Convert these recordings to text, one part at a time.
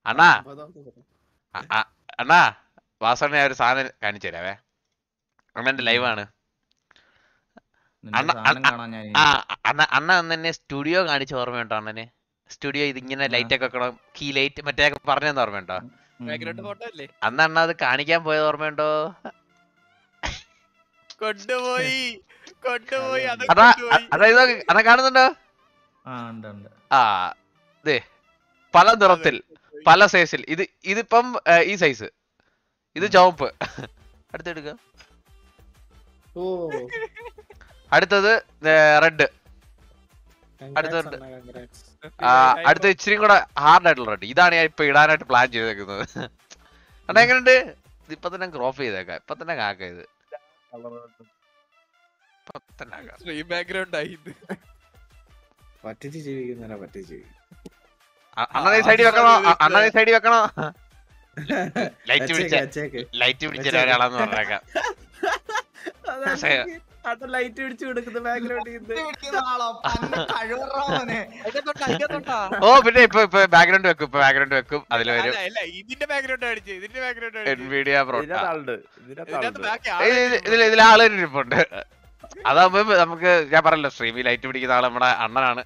അണ്ണാ അണ്ണാ വാസണ്ണ ഒരു സാധനം കാണിച്ചു തരാവേ. അണ്ണന്റെ ലൈവാണ്. അണ്ണ അന്നെ സ്റ്റുഡിയോ കാണിച്ച ഓർമ്മയുണ്ടോ അണ്ണന്? സ്റ്റുഡിയോ ഇതിങ്ങനെ ലൈറ്റ് ഒക്കെ വെക്കണം, കീ ലൈറ്റ് മറ്റേ പറഞ്ഞെന്ന് ഓർമ്മയുണ്ടോ? അന്ന് അണ്ണ അത് കാണിക്കാൻ പോയത് ഓർമ്മയുണ്ടോ? കൊണ്ടുപോയി അതായത് അണ്ണ കാണുന്നുണ്ടോ? ആ ദേ പല നിറത്തിൽ പല സൈസിൽ. ഇതിപ്പം ഈ സൈസ്, ഇത് ചുവപ്പ്. അടുത്തെടുക്ക. അടുത്തത് റെഡ്. അടുത്ത ഇച്ചിരി കൂടെ ഹാർഡ് ആയിട്ടുള്ള റെഡ്. ഇതാണ് ഞാൻ ഇപ്പൊ ഇടാനായിട്ട് പ്ലാൻ ചെയ്തേക്കുന്നത്. അണ്ണാ എങ്ങനെയുണ്ട്? ഇതിപ്പൊ തന്നെ ക്രോപ്പ് ചെയ്തേക്കാം. ഇപ്പൊ തന്നെ കാക്ക ഇത് അണ്ണനെ സൈഡിൽ വെക്കണോ? അണ്ണനെ സൈഡിൽ വെക്കണോ? ലൈറ്റ് പിടിച്ച ഒരാളാന്ന് പറഞ്ഞേക്കാം. ലൈറ്റ് പിടിച്ചു കൊടുക്കുന്ന ഓ പിന്നെ ഇപ്പൊ ബാക്ക്ഗ്രൗണ്ട് വെക്കും. ഇപ്പൊ ബാക്ക്ഗ്രൗണ്ട് വെക്കും. അതിൽ വരും NVIDIA ഇതിൽ ആളൊരു ഇരിപ്പുണ്ട്. അതാകുമ്പോ നമുക്ക് ഞാൻ പറയല്ലോ, സ്ട്രീമിൽ ലൈറ്റ് പിടിക്കുന്ന ആള് നമ്മുടെ അണ്ണനാണ്.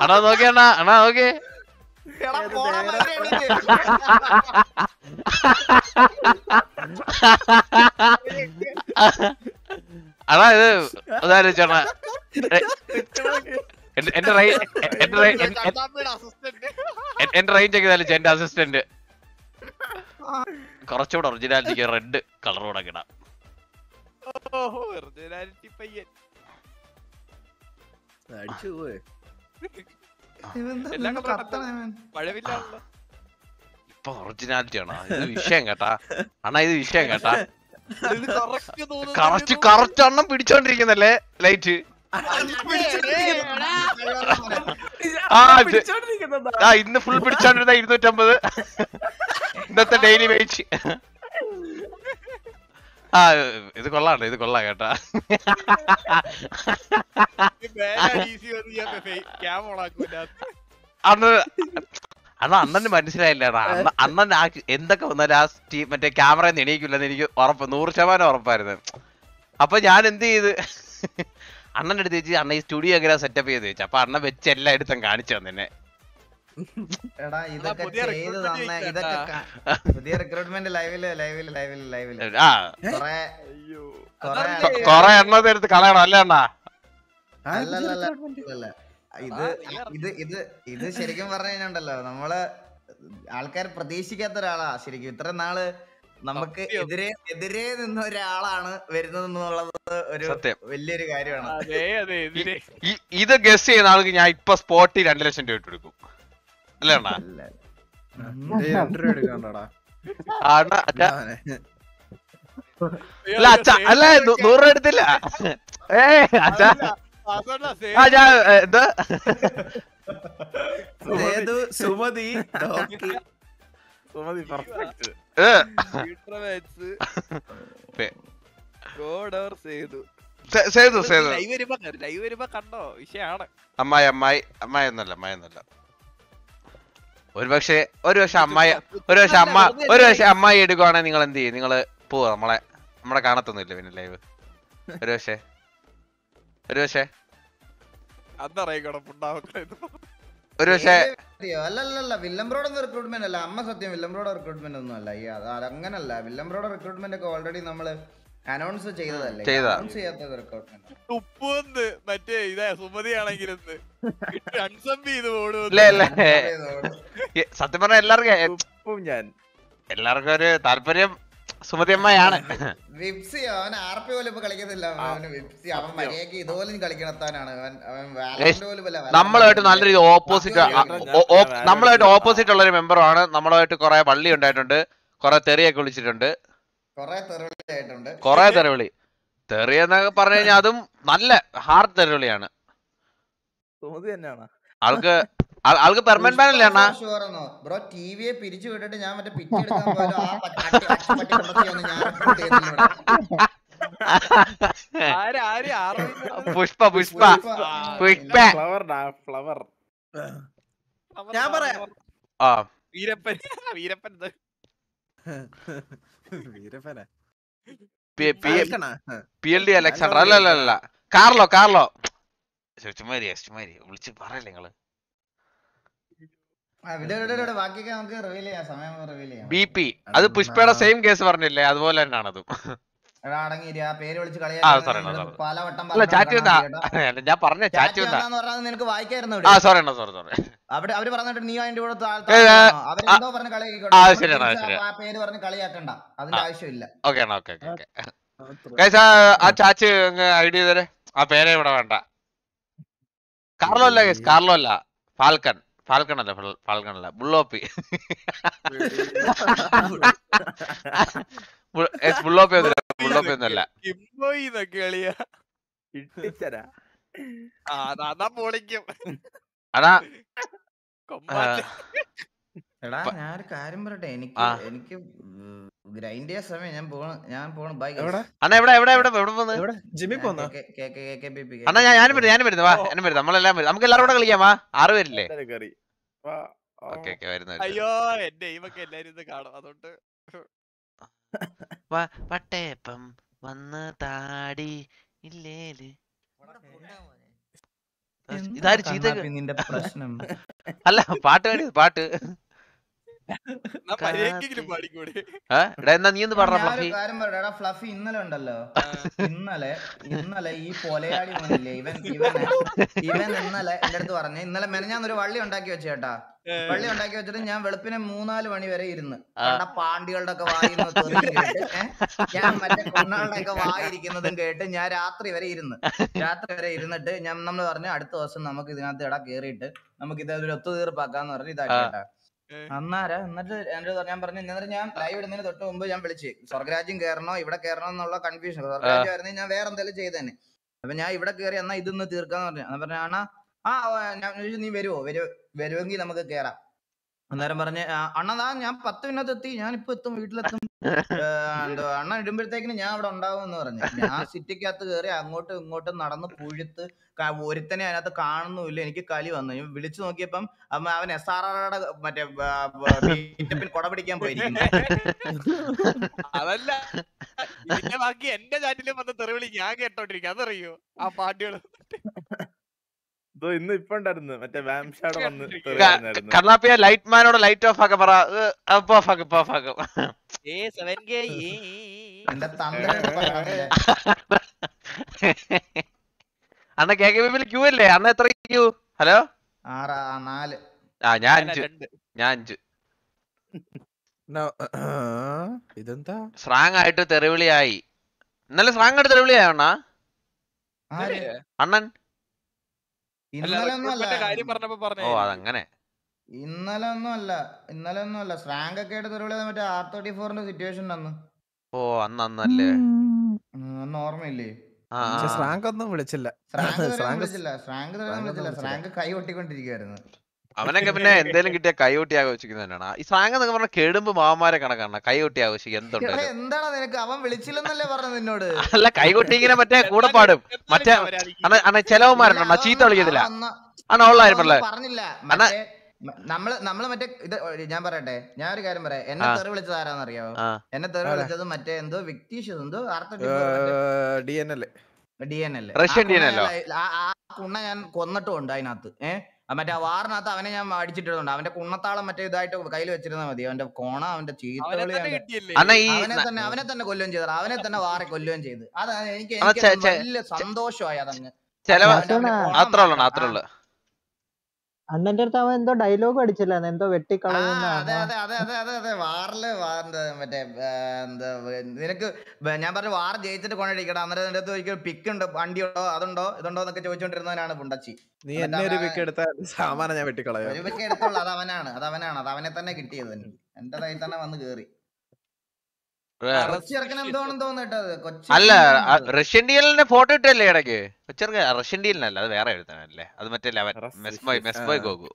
അണ്ണാ നോക്കിയണ്ണ, അണ്ണാ നോക്കിയേ. അതാ ഇത് ഉദാഹരിച്ചോണ എന്റെ റേഞ്ച് ഒക്കെ ഇതാലും എന്റെ അസിസ്റ്റന്റ് കുറച്ചുകൂടെ ഒറിജിനാലിറ്റിക്ക് റെഡ് കളർ കൂടെ കിടാം. ഇപ്പൊ ഒറിജിനാലിറ്റി ആണോ ഇത് വിഷയം കേട്ടാ അണ്ണാ? ഇത് വിഷയം കേട്ടാ? കറക്റ്റ് അണ്ണം പിടിച്ചോണ്ടിരിക്കുന്നല്ലേ ലൈറ്റ്? ഇന്ന് ഫുൾ പിടിച്ചോണ്ടിരുന്ന 250 ഇന്നത്തെ ഡെയിലി വെയിറ്റ്. ഇത് കൊള്ളാണ്ട്, ഇത് കൊള്ളാം കേട്ടാ. അണ്ണന് മനസ്സിലായില്ലേടാ? അണ്ണൻ എന്തൊക്കെ വന്നാലും ആ മറ്റേ ക്യാമറ എണീക്കില്ലെന്ന് എനിക്ക് ഉറപ്പ്, 100% ഉറപ്പായിരുന്നു. അപ്പൊ ഞാൻ എന്ത് ചെയ്ത്, അണ്ണൻ്റെ അടുത്ത് ചോദിച്ചു അണ്ണ ഈ സ്റ്റുഡിയോ എങ്ങനെ സെറ്റപ്പ് ചെയ്ത് ചോദിച്ചു. അപ്പൊ അണ്ണൻ വെച്ച് എല്ലാം എടുത്തും കാണിച്ചു തന്നെ. കൊറേ എണ്ണത്തെ എടുത്ത് കളയണം അല്ലേ അണ്ണാ? ഇത് ശരിക്കും പറഞ്ഞു കഴിഞ്ഞുണ്ടല്ലോ, നമ്മള് ആൾക്കാർ പ്രതീക്ഷിക്കാത്ത ഒരാളാ ശരിക്കും. ഇത്ര നാള് നമുക്ക് എതിരെ നിന്ന ഒരാളാണ് വരുന്നത് എന്നുള്ളത് ഒരു വലിയൊരു കാര്യമാണ്. ഇത് ഗസ് ചെയ്യുന്ന ആൾക്ക് ഞാൻ ഇപ്പൊ സ്പോട്ടിൽ 2 ലക്ഷം രൂപ ഇട്ട് കൊടുക്കും അല്ലേ അണ്ണാ? അല്ല 100 രൂപ എടുത്തില്ല. എന്താ സുമതി അമ്മായി ഒന്നല്ല. ഒരുപക്ഷെ അമ്മായി എടുക്കുവാണെങ്കിൽ നിങ്ങൾ എന്ത് ചെയ്യും? നിങ്ങള് പോവാ, നമ്മളെ കാണത്തൊന്നുമില്ല പിന്നെ ലൈവ്. ഒരു പക്ഷേ അല്ലല്ല വില്ലംബ്രോഡ് റിക്രൂട്ട്മെന്റ് അല്ല അമ്മ. സത്യം വില്ലംബ്രോഡ് റിക്രൂട്ട്മെന്റ് ഒന്നും അല്ല. അങ്ങനല്ല, വില്ലംബ്രോഡ് റിക്രൂട്ട്മെന്റ് ഒക്കെ ഓൾറെഡി നമ്മള് അനൗൺസ് ചെയ്തതല്ലേ. അനൗൺസ് ചെയ്യാത്ത റിക്രൂട്ട്മെന്റ് മറ്റേ ഇതാ സുമതി ആണെങ്കിലും സത്യം പറഞ്ഞ എല്ലാവർക്കും ഒരു താല്പര്യം സുമതി അമ്മയാണ്. വിപ്സി അവൻ RP പോലും ഇപ്പൊ കളിക്കുന്നില്ല. അവൻ മര്യാദക്ക് ഇതുപോലും കളിക്കണത്താനാണ്. നമ്മളായിട്ട് നല്ല രീതി നമ്മളായിട്ട് ഓപ്പോസിറ്റ് ഉള്ള ഒരു മെമ്പറുമാണ്. നമ്മളായിട്ട് കുറെ വള്ളി ഉണ്ടായിട്ടുണ്ട്, കുറെ തെറിയൊക്കെ വിളിച്ചിട്ടുണ്ട്, കുറെ തെറിവിളി. തെറി എന്നൊക്കെ പറഞ്ഞു കഴിഞ്ഞാൽ അതും നല്ല ഹാർഡ് തെറിവിളിയാണ്. ആൾക്ക് ആൾക്ക് പെർമനന്റ് ബാൻ അല്ലേ അണ്ണാ? ബ്രോ ടിവിയെ പിരിച്ചു വിട്ടിട്ട് ഞാൻ മറ്റേ പിച്ചെടുക്കാൻ പോലും ആ അച്ചുപട്ടി കൊണ്ടൊന്നും ഞാൻ റിപ്പോർട്ട് ചെയ്യുന്നില്ല. പുഷ്പ പുഷ്പ പുഷ്പ ഫ്ലവർ ഞാൻ പറയാം. ആ വീരപ്പൻ വീരപ്പൻ വീരപ്പനാ PLD അലക്സാണ്ടർ അല്ല കാർലോ ചുമ്മാരി വിളിച്ച് പറയല്ലേ നിങ്ങള്. ബാക്കിയൊക്കെ നമുക്ക് റിവീൽ ചെയ്യാം, സമയം റിവീൽ ചെയ്യാം. BP അത് പുഷ്പയുടെ സെയിം കേസ് പറഞ്ഞില്ലേ, അതുപോലെ തന്നെയാണ് അതും. പേര് വിളിച്ച് പലവട്ടം ഞാൻ പറഞ്ഞ ചാറ്റ് നിനക്ക് വായിക്കായിരുന്നു. സോറി അവര് പറഞ്ഞിട്ട് നീ അതിന്റെ കൂടെ അവരെന്തോ പറഞ്ഞ് പേര് പറഞ്ഞ് കളിയാക്കണ്ട, അതിന്റെ ആവശ്യമില്ല. ഓക്കെ ആ ചാച്ച് ഐഡി ചെയ്തേ. ആ പേരെ ഇവിടെ വേണ്ട. കാർലോ അല്ല ഫാൽക്കൺ അല്ല ബുള്ളോപ്പി. ബുള്ളോപ്പി ഒന്നുമല്ല. അതാ എടാ ഞാനൊരു കാര്യം പറയട്ടെ, എനിക്ക് ഗ്രൈൻഡ് ചെയ്യാൻ സമയം ഞാൻ പോണ ബൈ. അണ്ണാ എവിടെ ജിമ്മി പോന്ന അണ്ണാ ഞാനും വരുന്നു. വാ എന്നെ വരുന്നു, നമ്മളെല്ലാം വരും. നമുക്ക് എല്ലാവരും കൂടെ കളിക്കാം. വാ 6 പേരില്ലേ? അയ്യോ എന്റെ ഇവൊക്കെ എല്ലാരും ഇത് കാണും, അതുകൊണ്ട് വട്ടേപ്പം വന്ന് താടി ഇല്ലേല്. ഇതാര് ചീത്ത നിന്റെ പ്രശ്നം അല്ല, പാട്ട് എന്നാ നീ ഒന്ന് പറഞ്ഞ ഫ്ലഫി. ഇന്നലെ ഉണ്ടല്ലോ, ഇന്നലെ ഈ പൊലയാടി മോനില്ലേ ഇവൻ ഇന്നലെ എന്റെ അടുത്ത് പറഞ്ഞു, ഇന്നലെ മെനഞ്ഞാന്നൊരു വള്ളി ഉണ്ടാക്കി വെച്ചേട്ടാ. വള്ളി ഉണ്ടാക്കി വെച്ചിട്ട് ഞാൻ വെളുപ്പിനെ 3-4 മണി വരെ ഇരുന്ന് പാണ്ടികളുടെ ഒക്കെ വായിക്കുന്നത് കേട്ട്, ഞാൻ മറ്റേ കുണ്ണാളുടെ ഒക്കെ വായിരിക്കുന്നതും കേട്ട് ഞാൻ രാത്രി വരെ ഇരുന്നിട്ട് നമ്മൾ പറഞ്ഞു അടുത്ത ദിവസം നമുക്ക് ഇതിനകത്ത് കേറിയിട്ട് നമുക്ക് ഇതൊരു ഒത്തുതീർപ്പാക്കാന്ന് പറഞ്ഞ് ഇതാക്കിട്ടാ. എന്നിട്ട് ഞാൻ പറഞ്ഞു, എന്നിട്ട് ഞാൻ ലൈവ് ഇടുന്നതിന് തൊട്ട് മുമ്പ് ഞാൻ വിളിച്ച് സ്വർഗരാജ്യം കയറണോ ഇവിടെ കയറണോ എന്നുള്ള കൺഫ്യൂഷൻ. സ്വർഗരാജ്യം ആയിരുന്നു ഞാൻ വേറെ എന്തെങ്കിലും ചെയ്തേനെ. അപ്പൊ ഞാൻ ഇവിടെ കയറി എന്നാ ഇതൊന്ന് തീർക്കാന്ന് പറഞ്ഞു. അന്ന് പറഞ്ഞ അണ്ണാ ഞാൻ നീ വരുമെങ്കിൽ നമുക്ക് കേറാം. അന്നേരം പറഞ്ഞ് അണ്ണതാ ഞാൻ 10 മിനിറ്റ് എത്തി, ഞാനിപ്പോ എത്തും, വീട്ടിലെത്തും, അണ്ണ ഇടുമ്പോഴത്തേക്കിന് ഞാൻ അവിടെ ഉണ്ടാവും എന്ന് പറഞ്ഞു. ഞാൻ സിറ്റിക്കകത്ത് കയറി അങ്ങോട്ടും ഇങ്ങോട്ടും നടന്ന് പുഴുത്ത് ഒരുത്തനെ അതിനകത്ത് കാണുന്നുമില്ല. എനിക്ക് കലി വന്നു. വിളിച്ചു നോക്കിയപ്പം അവൻ SRRയുടെ മറ്റേ കൊട പിടിക്കാൻ പോയിരിക്കുന്നു. അതല്ല ഇതിന്റെ ബാക്കി എന്റെ ചാറ്റിലും വന്ന് തെറിവിളി ഞാൻ കേട്ടോണ്ടിരിക്കും. അതറിയോ ആ പാട്ടുകള് ഇന്ന് ഇപ്പൊ ഉണ്ടായിരുന്നു മറ്റേ വാംഷാഡ് വന്ന് കർണാപ്പിയ ലൈറ്റ് മാനോട് ലൈറ്റ് ഓഫ് ആക്കാൻ പറ. അണ്ണ KKBയിൽ ക്യൂ അല്ലേ? അണ്ണ എത്ര ക്യൂ? ഹലോ 4. ഞാൻ 5. ഇതെന്താ സ്രാങ് ആയിട്ട് തെറിവിളിയായി. ഇന്നലെ സ്രാങ് ആയിട്ട് തെറിവിളിയായോ അണ്ണാ? അണ്ണൻ ഇന്നലെ അതങ്ങനെ ഇന്നലെ ഒന്നും അല്ല. സ്രാങ്ക് ഒക്കെ ആയിട്ട് തെറിവിളിയാ മറ്റേ R34ന്റെ സിറ്റുവേഷൻ അന്ന്. അന്നല്ലേ? അന്ന് ഓർമ്മയില്ലേ? സ്രാങ്ക് ഒന്നും വിളിച്ചില്ല. സ്രാങ്ക് കൈ ഒട്ടിക്കൊണ്ടിരിക്കുവായിരുന്നു. അവനൊക്കെ പിന്നെ എന്തേലും കിട്ടിയ കൈകൊട്ടി ആഘോഷിക്കുന്നതന്നെയാണ്. ഈ സ്രാങ്ക് എന്നൊക്കെ പറഞ്ഞ കെടുമ്പ് മാമാരെ കണക്കാണ് കൈകൊട്ടി ആഘോഷിക്കുക. എന്താണ് നിനക്ക് അവൻ വിളിച്ചില്ലെന്നല്ലേ പറഞ്ഞു നിന്നോട്? അല്ല കൈകൊട്ടി ഇങ്ങനെ മറ്റേ കൂടെ പാടും. മറ്റേ ചെലവന്മാരുണ്ടോ ചീത്ത വിളിക്കത്തില്ല അണ്ണ ഉള്ളായിരുന്നല്ലേ? പറഞ്ഞില്ല നമ്മള് മറ്റേ ഇത്. ഞാൻ പറയട്ടെ, ഞാൻ ഒരു കാര്യം പറയാം. എന്നെ തെറി വിളിച്ചത് ആരാന്നറിയാവോ? എന്നെ തെറി വിളിച്ചത് മറ്റേ എന്തോ വിക്ടീഷ്യസ് എന്തോ DNL. ആ കുണ്ണ ഞാൻ കൊന്നിട്ടുണ്ട് അതിനകത്ത്. മറ്റേ വാറിനകത്ത് അവനെ ഞാൻ അടിച്ചിട്ടുണ്ട്. അവന്റെ കുണ്ണത്താളം മറ്റേ ഇതായിട്ട് കയ്യിൽ വെച്ചിരുന്നാ മതി. അവന്റെ കോണ അവന്റെ ചീത്തവിളി അവനെ തന്നെ കൊല്ലുകയും ചെയ്തു. അവനെ തന്നെ വാറെ കൊല്ലുകയും ചെയ്ത്. അതാണ് എനിക്ക് വലിയ സന്തോഷമായി. അതങ്ങ് അണ്ണന്റെ അടുത്ത് അവൻ എന്തോ ഡയലോഗ് അടിച്ചില്ല, എന്തോ വെട്ടിക്കളയുന്ന. അതെ വാറില് മറ്റേ എന്താ നിനക്ക് ഞാൻ പറഞ്ഞു വാർ ജയിച്ചിട്ട് കൊണ്ടിരിക്കട്ടെ. അന്നേരം നിന്റെ അടുത്ത് ഒരിക്കലും പിക്ക് ഉണ്ട്, വണ്ടിയുണ്ടോ അതുണ്ടോ ഇതുണ്ടോ എന്നൊക്കെ ചോദിച്ചോണ്ടിരുന്നവനാണ് പുണ്ടച്ചി. നീ എന്നെ ഒരു പിക്ക് എടുത്ത സാമാനം ഞാൻ വെട്ടിക്കളയാം. ഒരു പിക്ക് എടുത്തുള്ളൂ. അത് അവനെ തന്നെ കിട്ടിയത്. എന്റെ കയ്യിൽ തന്നെ വന്ന് കേറി. അല്ല റഷ്യൻ ഡീലിന്റെ ഫോട്ടോ ഇട്ടല്ലേ ഇടയ്ക്ക് കൊച്ചിറക്ക റഷ്യൻ ഡീലിനല്ല അത് വേറെ എഴുതാനല്ലേ അത് മറ്റേ മെസ്ബോയ് ഗോകു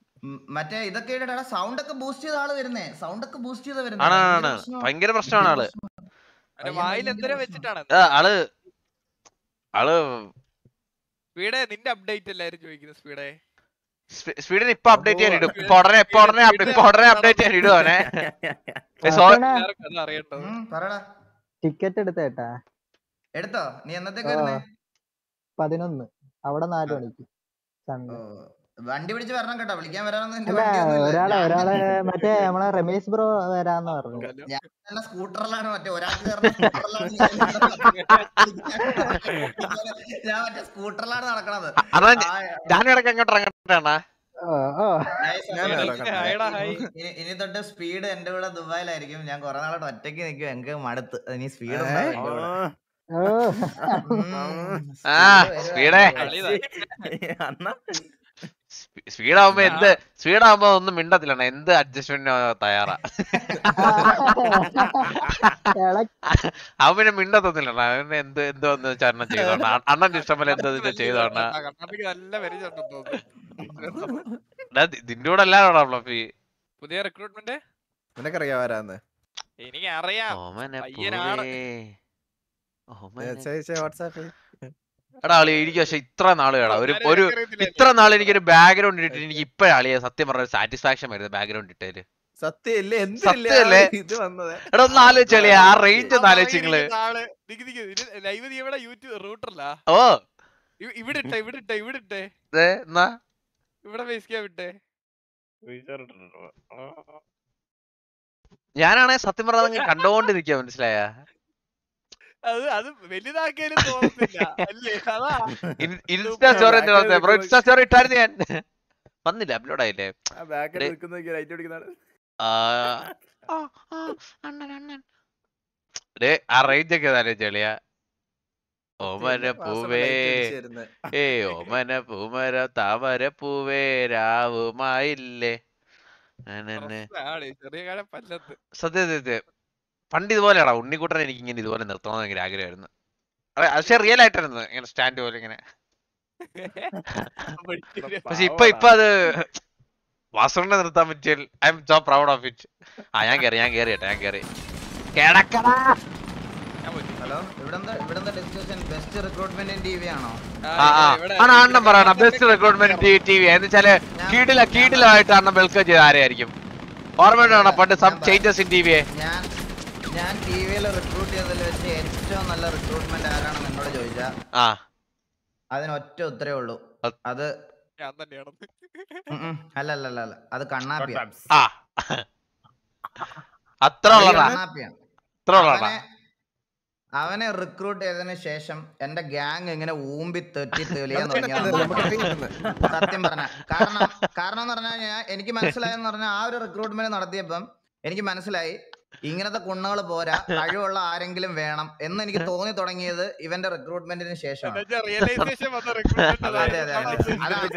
മറ്റേ ഇതൊക്കെ സൗണ്ട് ഒക്കെ ബൂസ്റ്റ് ചെയ്ത ആള് വരുന്നേ സൗണ്ട് ഒക്കെ ബൂസ്റ്റ് ചെയ്ത ആണ് ഭയങ്കര പ്രശ്നമാണ് ആള് വായിൽ എന്തര വെച്ചിട്ടാണ് ആള് സ്പീഡേ നിന്റെ അപ്ഡേറ്റ് എല്ലാരും ചോദിക്കുന്നത് സ്പീഡിന് ഇപ്പൊ അപ്ഡേറ്റ് ചെയ്യാൻ ഇടും ഇപ്പൊ ഉടനെ അപ്ഡേറ്റ് ചെയ്യാൻ ഇടും അവനെ ടിക്കറ്റ് എടുത്തേട്ടാ എടുത്തോ നീ എന്നത്തേക്ക് 11 അവിടെ 4 മണിക്ക് വണ്ടി പിടിച്ച് വരണം കേട്ടോ വിളിക്കാൻ വരാനൊന്നും ഒരാളെ മറ്റേ നമ്മളെ രമേശ് ബ്രോ വരാന്ന് പറഞ്ഞു ഞാൻ സ്കൂട്ടറിലാണ് മറ്റേ ഒരാൾക്ക് ഞാൻ മറ്റേ സ്കൂട്ടറിലാണ് നടക്കണത് ഞാനിടയ്ക്ക് അങ്ങോട്ടാണ് ഇനി തൊട്ട് സ്പീഡ് എന്റെ കൂടെ ദുബായിലായിരിക്കും ഞാൻ കുറെ നാളോട്ട് ഒറ്റയ്ക്ക് നിൽക്കും എനിക്ക് മടുത്ത് ഇനി സ്പീഡ് സ്പീഡാവുമ്പോ ഒന്നും മിണ്ടത്തില്ല എന്ത് അഡ്ജസ്റ്റ്മെന്റിനോ തയ്യാറാ അവൻ പിന്നെ മിണ്ടത്തൊന്നില്ല അവന് എന്ത് വന്ന് ചരണം ചെയ്തോണ്ട അണ്ണന്റെ ഇഷ്ടം പോലെ എന്ത് ചെയ്തോണ്ട നിന്റെ കൂടെ എല്ലാവരോടാ ഫ്ലഫി പുതിയ റിക്രൂട്ട്മെന്റ് നിനക്കറിയാം ആരാന്ന് എനിക്ക് അറിയാം വാട്സാപ്പിൽ എടാ അളി എനിക്ക് പക്ഷെ ഇത്ര നാള് കേടാ ഒരു ഇത്ര നാൾ എനിക്കൊരു ബാക്ക്ഗ്രൗണ്ട് ഇട്ടിട്ട് എനിക്ക് ഇപ്പഴാളിയ സത്യം പറഞ്ഞ സാറ്റിസ്ഫാക്ഷൻ വരുന്നത് ബാക്ക്ഗ്രൗണ്ട് ഇട്ടേല് സത്യല്ലേ എടാ ഒന്ന് ആലോചിച്ചാളിയ ആ റേഞ്ച് ഒന്ന് ആലോചിങ്ങള് ഓ ഇവിടെ ഞാനാണെ സത്യം പറഞ്ഞ കണ്ടോണ്ട് നിൽക്കുക മനസ്സിലായ അത് വലുതാക്കിയാലും തോന്നുന്നില്ല ഇൻസ്റ്റാ സ്റ്റോറി ഇട്ടായിരുന്നു ഞാൻ വന്നില്ല അപ്ലോഡ് ആയില്ലേ ആ റേഞ്ച് ഒക്കെ ആലോചിച്ചാളിയ ഓമന പൂവേ ഓമന പൂമര താമര പൂവേ രാവുമായില്ലേ സത്യ പണ്ട് ഇതുപോലെയാടാ ഉണ്ണിക്കുട്ടൻ എനിക്ക് ഇങ്ങനെ ഇതുപോലെ നിർത്തണമെന്ന് ഭയങ്കര ആഗ്രഹമായിരുന്നു പക്ഷെ റിയൽ ആയിട്ടായിരുന്നു ഇങ്ങനെ സ്റ്റാൻഡ് പോലെ ഇങ്ങനെ പക്ഷെ ഇപ്പൊ അത് വാസുവിനെ നിർത്താൻ പറ്റിയാൽ I M so proud of it ഞാൻ കേറി കിടക്കടാ ഹലോ ഇവിടെ discussion best recruitment in TV ആണോ അണ്ണൻ പറയണ ബെസ്റ്റ് റിക്രൂട്ട്മെന്റ് ടിവി എന്ന് വെച്ചാല് കീടിലായിട്ട് അണ്ണൻ വെൽക്കം ചെയ്ത ആരെയായിരിക്കും ഓർമ്മ പണ്ട് സം ചേഞ്ചസ് ഇൻ ടിവിയെ ഞാൻ ടിവിയിൽ റിക്രൂട്ട് ചെയ്തതിൽ വെച്ച് ഏറ്റവും നല്ല റിക്രൂട്ട്മെന്റ് ആരാണെന്ന് എന്നോട് ചോദിച്ചാ അതിന് ഒറ്റ ഉത്തരവേ ഉള്ളൂ അത് അല്ല അത് കണ്ണാപ്പിയാണ് അവനെ റിക്രൂട്ട് ചെയ്തതിന് ശേഷം എന്റെ ഗ്യാങ് ഇങ്ങനെ ഊമ്പി തെളിയാൻ തുടങ്ങിയത് സത്യം പറഞ്ഞ കാരണം എന്ന് പറഞ്ഞാൽ എനിക്ക് മനസ്സിലായെന്ന് പറഞ്ഞാൽ ആ ഒരു റിക്രൂട്ട്മെന്റ് നടത്തിയപ്പം എനിക്ക് മനസ്സിലായി ഇങ്ങനത്തെ കുണ്ണുകൾ പോരാ കഴിവുള്ള ആരെങ്കിലും വേണം എന്ന് എനിക്ക് തോന്നി തുടങ്ങിയത് ഇവന്റെ റിക്രൂട്ട്മെന്റിന് ശേഷം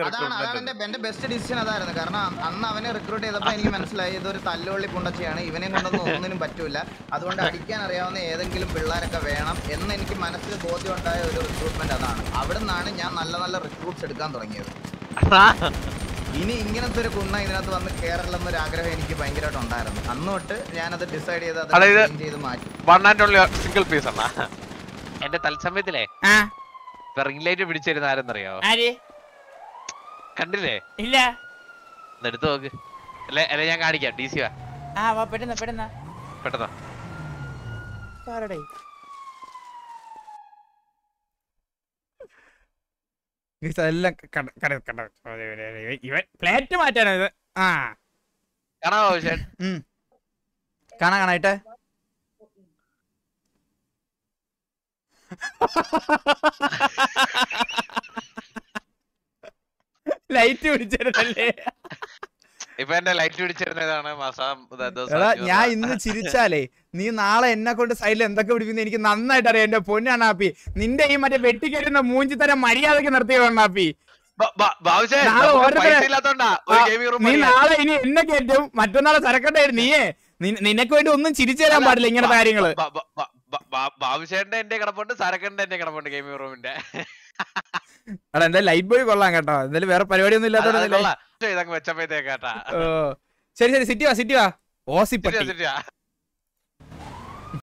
അതാണ് എന്റെ ബെസ്റ്റ് ഡിസിഷൻ അതായിരുന്നു കാരണം അന്ന് അവനെ റിക്രൂട്ട് ചെയ്തപ്പോ എനിക്ക് മനസ്സിലായി ഇതൊരു തല്ലുകൊള്ളി പുണ്ടച്ചയാണ് ഇവനെ കൊണ്ടൊന്നും ഒന്നിനും പറ്റൂല അതുകൊണ്ട് അടിക്കാൻ അറിയാവുന്ന ഏതെങ്കിലും പിള്ളേരൊക്കെ വേണം എന്ന് എനിക്ക് മനസ്സിൽ ബോധ്യം ഉണ്ടായ ഒരു റിക്രൂട്ട്മെന്റ് അതാണ് അവിടെ നിന്നാണ് ഞാൻ നല്ല നല്ല റിക്രൂട്ട്സ് എടുക്കാൻ തുടങ്ങിയത് ഇനി ഇങ്ങനത്തെ ഒരു കുണ്ണ ഇതിനകത്ത് വന്ന് കേരളെന്നൊരു ആഗ്രഹം എനിക്ക് ഭയങ്കരമായിട്ട് ഉണ്ടായിരുന്നു അന്ന് തൊട്ട് ഞാനത് ഡിസൈഡ് ചെയ്ത് മാറ്റി സിംഗിൾ പീസ് അല്ല എന്റെ തത്സമയത്തിലേ റിംഗ് ലൈറ്റ് പിടിച്ചിരുന്ന ആരെന്നറിയോ കണ്ടില്ലേ ഇല്ല എടുത്തു നോക്ക് അല്ലെ ഞാൻ കാണിക്കാം ഡി സി വാ പെട്ടെന്ന് എല്ലാം ഇവൻ പ്ലേറ്റ് മാറ്റാനോ ഇത് കാണാനായിട്ട് ലൈറ്റ് പിടിച്ചിരുന്നല്ലേ ഇപ്പൊ എന്റെ ലൈറ്റ് പിടിച്ചിരുന്നതാണ് ഞാൻ ഇന്ന് ചിരിച്ചാലേ നീ നാളെ എന്നെ കൊണ്ട് സൈഡിൽ എന്തൊക്കെ പിടിക്കുന്ന എനിക്ക് നന്നായിട്ട് അറിയാം എന്റെ പൊന്നാണാപ്പി നിന്റെ ഈ മറ്റേ വെട്ടിക്കരുന്ന മൂഞ്ചി തരം മര്യാദക്ക് നിർത്തിയോണ്ണാപ്പി നീ നാളെ ഇനി എന്നെ കയറ്റും മറ്റന്നാളെ സരക്കണ്ടായിരുന്നു നീയേ നിനക്ക് വേണ്ടി ഒന്നും ചിരിച്ചു തരാൻ പാടില്ല ഇങ്ങനത്തെ കാര്യങ്ങള്. ബാബുശേന്റെ എന്റെ കിടപ്പുണ്ട്, സരക്കന്റെ എന്റെ കിടപ്പുണ്ട് ഗെയിമിംഗ് റൂമിന്റെ. എടാ എന്തായാലും ലൈറ്റ് ബോയ് കൊള്ളാം കേട്ടോ. എന്തായാലും വേറെ പരിപാടിയൊന്നും ഇല്ലാത്തോണ്ടല്ലേ. ഇതൊക്കെ വെച്ചപ്പോഴത്തേക്കാട്ടാ. ശരി സിറ്റി വാ ഓസിപ്പട്ടി.